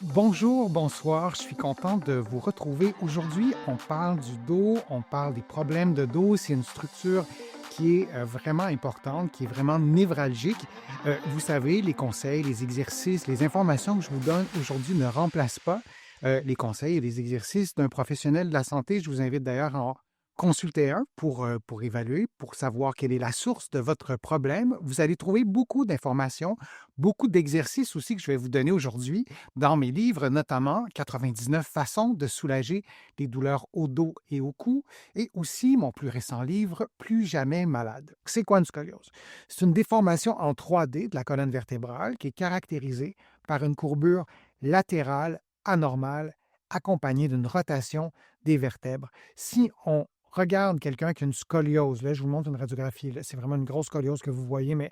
Bonjour, bonsoir, je suis content de vous retrouver. Aujourd'hui, on parle du dos, on parle des problèmes de dos. C'est une structure qui est vraiment importante, qui est vraiment névralgique. Vous savez, les conseils, les exercices, les informations que je vous donne aujourd'hui ne remplacent pas les conseils et les exercices d'un professionnel de la santé. Je vous invite d'ailleurs à en consulter un pour évaluer, pour savoir quelle est la source de votre problème. Vous allez trouver beaucoup d'informations, beaucoup d'exercices aussi que je vais vous donner aujourd'hui dans mes livres, notamment 99 façons de soulager les douleurs au dos et au cou, et aussi mon plus récent livre, Plus jamais malade. C'est quoi une scoliose? C'est une déformation en 3D de la colonne vertébrale qui est caractérisée par une courbure latérale anormale accompagnée d'une rotation des vertèbres. Si on regarde quelqu'un qui a une scoliose, là, je vous montre une radiographie, là, c'est vraiment une grosse scoliose que vous voyez, mais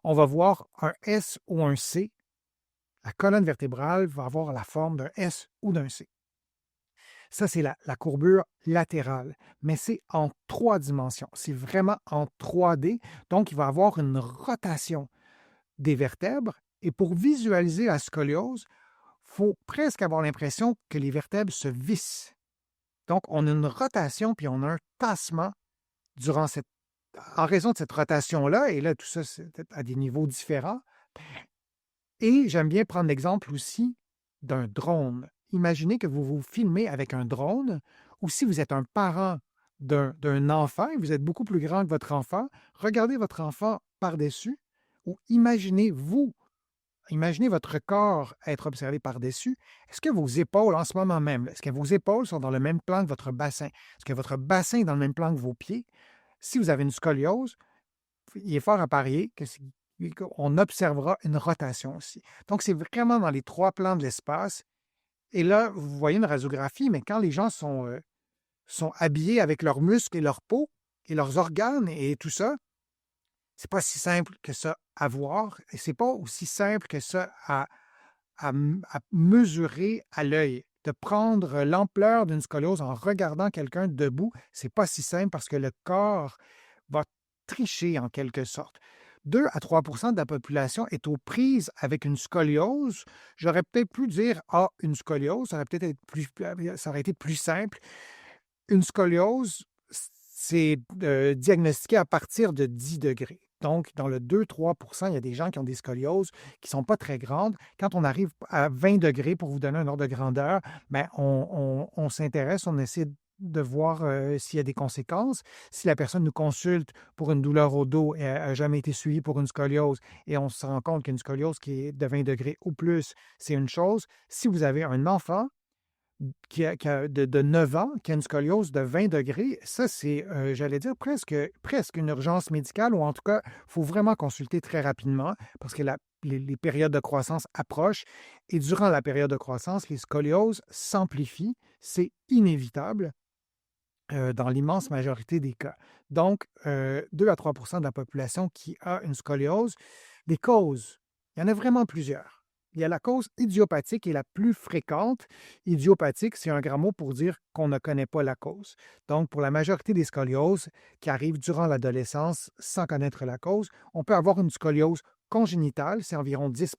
on va voir un S ou un C. La colonne vertébrale va avoir la forme d'un S ou d'un C. Ça, c'est la courbure latérale, mais c'est en 3 dimensions. C'est vraiment en 3D. Donc, il va avoir une rotation des vertèbres. Et pour visualiser la scoliose, il faut presque avoir l'impression que les vertèbres se vissent. Donc, on a une rotation puis on a un tassement durant cette. En raison de cette rotation-là, et là, tout ça, c'est à des niveaux différents. Et j'aime bien prendre l'exemple aussi d'un drone. Imaginez que vous vous filmez avec un drone, ou si vous êtes un parent d'un enfant et vous êtes beaucoup plus grand que votre enfant, regardez votre enfant par-dessus, ou imaginez votre corps être observé par-dessus. Est-ce que vos épaules, en ce moment même, est-ce que vos épaules sont dans le même plan que votre bassin? Est-ce que votre bassin est dans le même plan que vos pieds? Si vous avez une scoliose, il est fort à parier qu'on observera une rotation aussi. Donc, c'est vraiment dans les 3 plans de l'espace. Et là, vous voyez une radiographie, mais quand les gens sont habillés avec leurs muscles et leur peau et leurs organes et tout ça, c'est pas si simple que ça à voir et c'est pas aussi simple que ça à mesurer à l'œil. De prendre l'ampleur d'une scoliose en regardant quelqu'un debout, c'est pas si simple parce que le corps va tricher en quelque sorte. 2 à 3 de la population est aux prises avec une scoliose. J'aurais peut-être pu dire ah, une scoliose, ça aurait été plus simple. Une scoliose, c'est diagnostiqué à partir de 10 degrés. Donc, dans le 2-3 il y a des gens qui ont des scolioses qui ne sont pas très grandes. Quand on arrive à 20 degrés, pour vous donner un ordre de grandeur, ben, on s'intéresse, on essaie de voir s'il y a des conséquences. Si la personne nous consulte pour une douleur au dos et n'a jamais été suivie pour une scoliose et on se rend compte qu'une scoliose qui est de 20 degrés ou plus, c'est une chose. Si vous avez un enfant qui a de 9 ans, qui a une scoliose de 20 degrés, ça, c'est, j'allais dire, presque une urgence médicale, ou en tout cas, il faut vraiment consulter très rapidement parce que les périodes de croissance approchent. Et durant la période de croissance, les scolioses s'amplifient. C'est inévitable dans l'immense majorité des cas. Donc, 2 à 3 de la population qui a une scoliose, des causes, il y en a vraiment plusieurs. Il y a la cause idiopathique qui est la plus fréquente. Idiopathique, c'est un grand mot pour dire qu'on ne connaît pas la cause. Donc, pour la majorité des scolioses qui arrivent durant l'adolescence sans connaître la cause, on peut avoir une scoliose congénitale, c'est environ 10.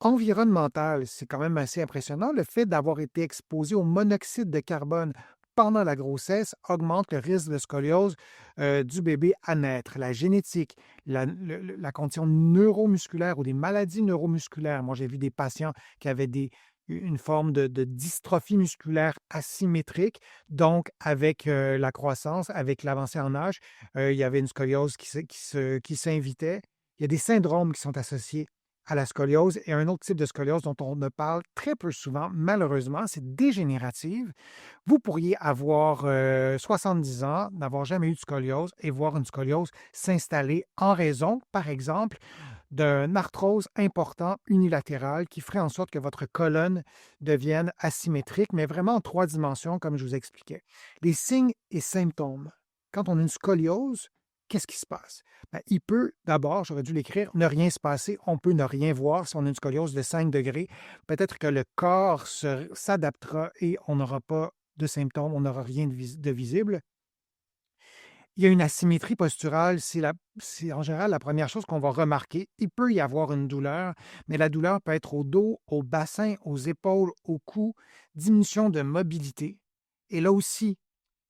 Environnementale, c'est quand même assez impressionnant. Le fait d'avoir été exposé au monoxyde de carbone pendant la grossesse augmente le risque de scoliose du bébé à naître. La génétique, la condition neuromusculaire ou des maladies neuromusculaires. Moi, j'ai vu des patients qui avaient une forme de dystrophie musculaire asymétrique. Donc, avec la croissance, avec l'avancée en âge, il y avait une scoliose qui s'invitait. Il y a des syndromes qui sont associés à la scoliose et un autre type de scoliose dont on ne parle très peu souvent, malheureusement, c'est dégénérative. Vous pourriez avoir 70 ans, n'avoir jamais eu de scoliose et voir une scoliose s'installer en raison, par exemple, d'une arthrose important unilatérale qui ferait en sorte que votre colonne devienne asymétrique, mais vraiment en 3 dimensions, comme je vous expliquais. Les signes et symptômes. Quand on a une scoliose, qu'est-ce qui se passe? Ben, il peut, d'abord, j'aurais dû l'écrire, ne rien se passer. On peut ne rien voir si on a une scoliose de 5 degrés. Peut-être que le corps s'adaptera et on n'aura pas de symptômes, on n'aura rien de visible. Il y a une asymétrie posturale, c'est en général la première chose qu'on va remarquer. Il peut y avoir une douleur, mais la douleur peut être au dos, au bassin, aux épaules, au cou, diminution de mobilité. Et là aussi,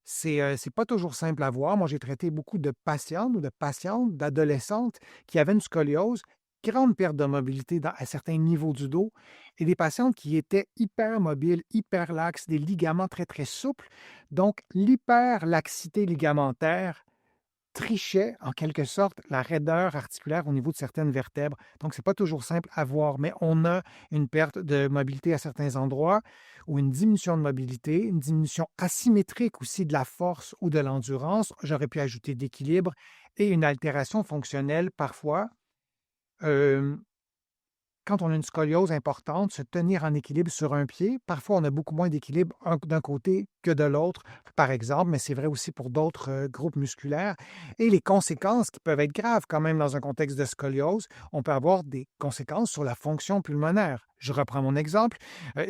c'est pas toujours simple à voir. Moi, j'ai traité beaucoup de patientes ou de patientes, d'adolescentes qui avaient une scoliose, grande perte de mobilité à certains niveaux du dos, et des patientes qui étaient hyper mobiles, hyper laxes, des ligaments très, très souples. Donc, l'hyperlaxité ligamentaire trichait en quelque sorte la raideur articulaire au niveau de certaines vertèbres. Donc, c'est pas toujours simple à voir, mais on a une perte de mobilité à certains endroits ou une diminution de mobilité, une diminution asymétrique aussi de la force ou de l'endurance. J'aurais pu ajouter d'équilibre et une altération fonctionnelle parfois. Euh, Quand on a une scoliose importante, se tenir en équilibre sur un pied, parfois on a beaucoup moins d'équilibre d'un côté que de l'autre, par exemple, mais c'est vrai aussi pour d'autres groupes musculaires. Et les conséquences qui peuvent être graves quand même dans un contexte de scoliose, on peut avoir des conséquences sur la fonction pulmonaire. Je reprends mon exemple.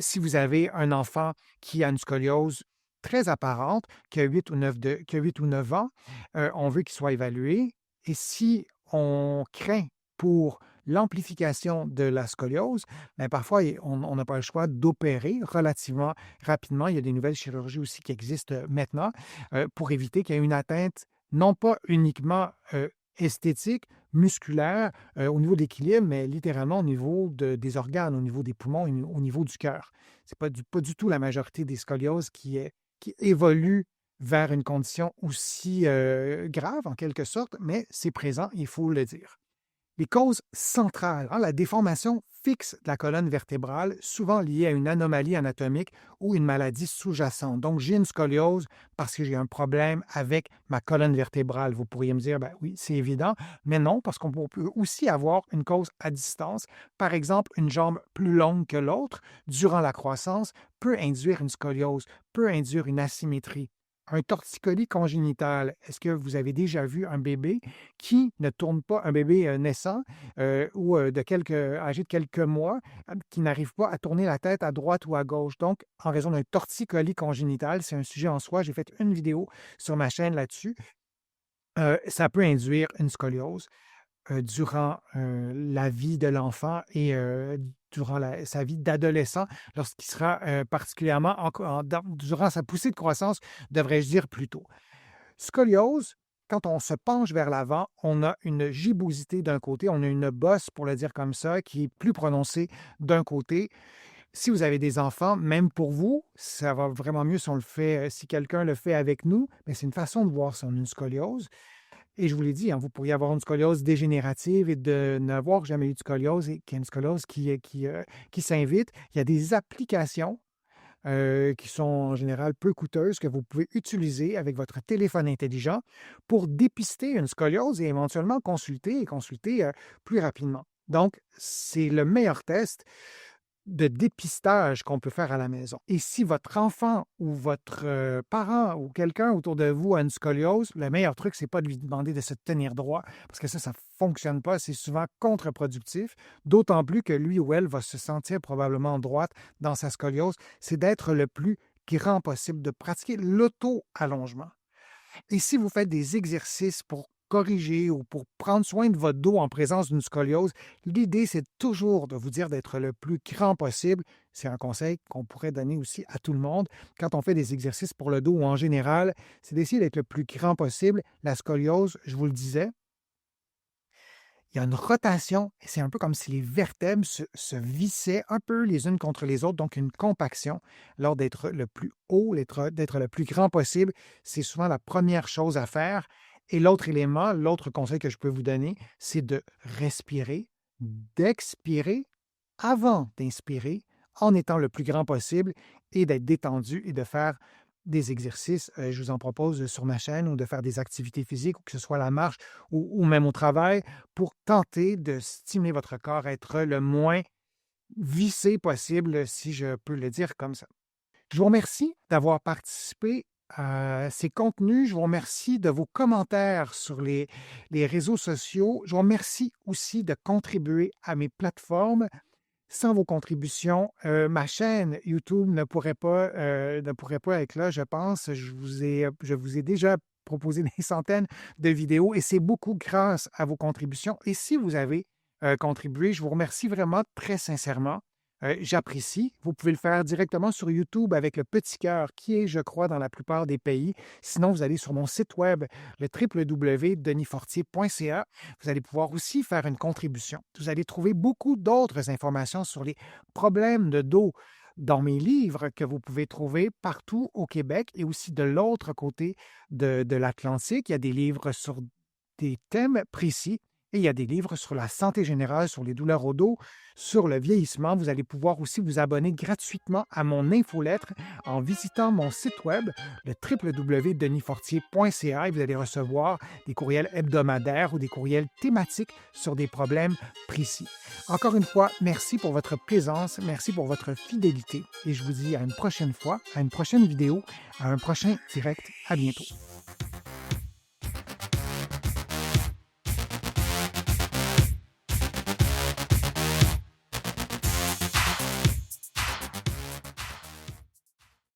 Si vous avez un enfant qui a une scoliose très apparente, qui a 8 ou 9 ans, on veut qu'il soit évalué. Et si on craint pour l'amplification de la scoliose, bien, parfois, on n'a pas le choix d'opérer relativement rapidement. Il y a des nouvelles chirurgies aussi qui existent maintenant pour éviter qu'il y ait une atteinte non pas uniquement esthétique, musculaire, au niveau de l'équilibre, mais littéralement au niveau des organes, au niveau des poumons, au niveau du cœur. Ce n'est pas du tout la majorité des scolioses qui évoluent vers une condition aussi grave, en quelque sorte, mais c'est présent, il faut le dire. Les causes centrales, la déformation fixe de la colonne vertébrale, souvent liée à une anomalie anatomique ou une maladie sous-jacente. Donc, j'ai une scoliose parce que j'ai un problème avec ma colonne vertébrale. Vous pourriez me dire, ben oui, c'est évident, mais non, parce qu'on peut aussi avoir une cause à distance. Par exemple, une jambe plus longue que l'autre durant la croissance peut induire une scoliose, peut induire une asymétrie. Un torticolis congénital, est-ce que vous avez déjà vu un bébé qui ne tourne pas, un bébé naissant ou âgé de quelques mois, qui n'arrive pas à tourner la tête à droite ou à gauche? Donc, en raison d'un torticolis congénital, c'est un sujet en soi. J'ai fait une vidéo sur ma chaîne là-dessus. Ça peut induire une scoliose durant la vie de l'enfant et durant sa vie d'adolescent, lorsqu'il sera particulièrement durant sa poussée de croissance, devrais-je dire plutôt. Scoliose, quand on se penche vers l'avant, on a une gibbosité d'un côté, on a une bosse, pour le dire comme ça, qui est plus prononcée d'un côté. Si vous avez des enfants, même pour vous, ça va vraiment mieux si on le fait, si quelqu'un le fait avec nous, mais c'est une façon de voir si on a une scoliose. Et je vous l'ai dit, vous pourriez avoir une scoliose dégénérative et de n'avoir jamais eu de scoliose et qu'il y a une scoliose qui s'invite. Il y a des applications qui sont en général peu coûteuses que vous pouvez utiliser avec votre téléphone intelligent pour dépister une scoliose et éventuellement consulter plus rapidement. Donc, c'est le meilleur test de dépistage qu'on peut faire à la maison. Et si votre enfant ou votre parent ou quelqu'un autour de vous a une scoliose, le meilleur truc, c'est pas de lui demander de se tenir droit, parce que ça ne fonctionne pas, c'est souvent contre-productif, d'autant plus que lui ou elle va se sentir probablement droite dans sa scoliose, c'est d'être le plus grand possible, de pratiquer l'auto-allongement. Et si vous faites des exercices pour corriger ou pour prendre soin de votre dos en présence d'une scoliose, l'idée, c'est toujours de vous dire d'être le plus grand possible. C'est un conseil qu'on pourrait donner aussi à tout le monde. Quand on fait des exercices pour le dos ou en général, c'est d'essayer d'être le plus grand possible. La scoliose, je vous le disais, il y a une rotation et c'est un peu comme si les vertèbres se vissaient un peu les unes contre les autres, donc une compaction. Alors d'être le plus haut, d'être le plus grand possible, c'est souvent la première chose à faire. Et l'autre élément, l'autre conseil que je peux vous donner, c'est de respirer, d'expirer avant d'inspirer en étant le plus grand possible et d'être détendu et de faire des exercices, je vous en propose sur ma chaîne, ou de faire des activités physiques, ou que ce soit la marche ou même au travail, pour tenter de stimuler votre corps à être le moins vissé possible, si je peux le dire comme ça. Je vous remercie d'avoir participé à ces contenus. Je vous remercie de vos commentaires sur les réseaux sociaux. Je vous remercie aussi de contribuer à mes plateformes. Sans vos contributions, ma chaîne YouTube ne pourrait pas être là, je pense. Je vous ai déjà proposer des centaines de vidéos et c'est beaucoup grâce à vos contributions. Et si vous avez contribué, je vous remercie vraiment très sincèrement. J'apprécie. Vous pouvez le faire directement sur YouTube avec le petit cœur qui est, je crois, dans la plupart des pays. Sinon, vous allez sur mon site web, le www.denisfortier.ca. Vous allez pouvoir aussi faire une contribution. Vous allez trouver beaucoup d'autres informations sur les problèmes de dos dans mes livres que vous pouvez trouver partout au Québec et aussi de l'autre côté de l'Atlantique. Il y a des livres sur des thèmes précis. Et il y a des livres sur la santé générale, sur les douleurs au dos, sur le vieillissement. Vous allez pouvoir aussi vous abonner gratuitement à mon infolettre en visitant mon site web, le www.denisfortier.ca et vous allez recevoir des courriels hebdomadaires ou des courriels thématiques sur des problèmes précis. Encore une fois, merci pour votre présence, merci pour votre fidélité et je vous dis à une prochaine fois, à une prochaine vidéo, à un prochain direct. À bientôt.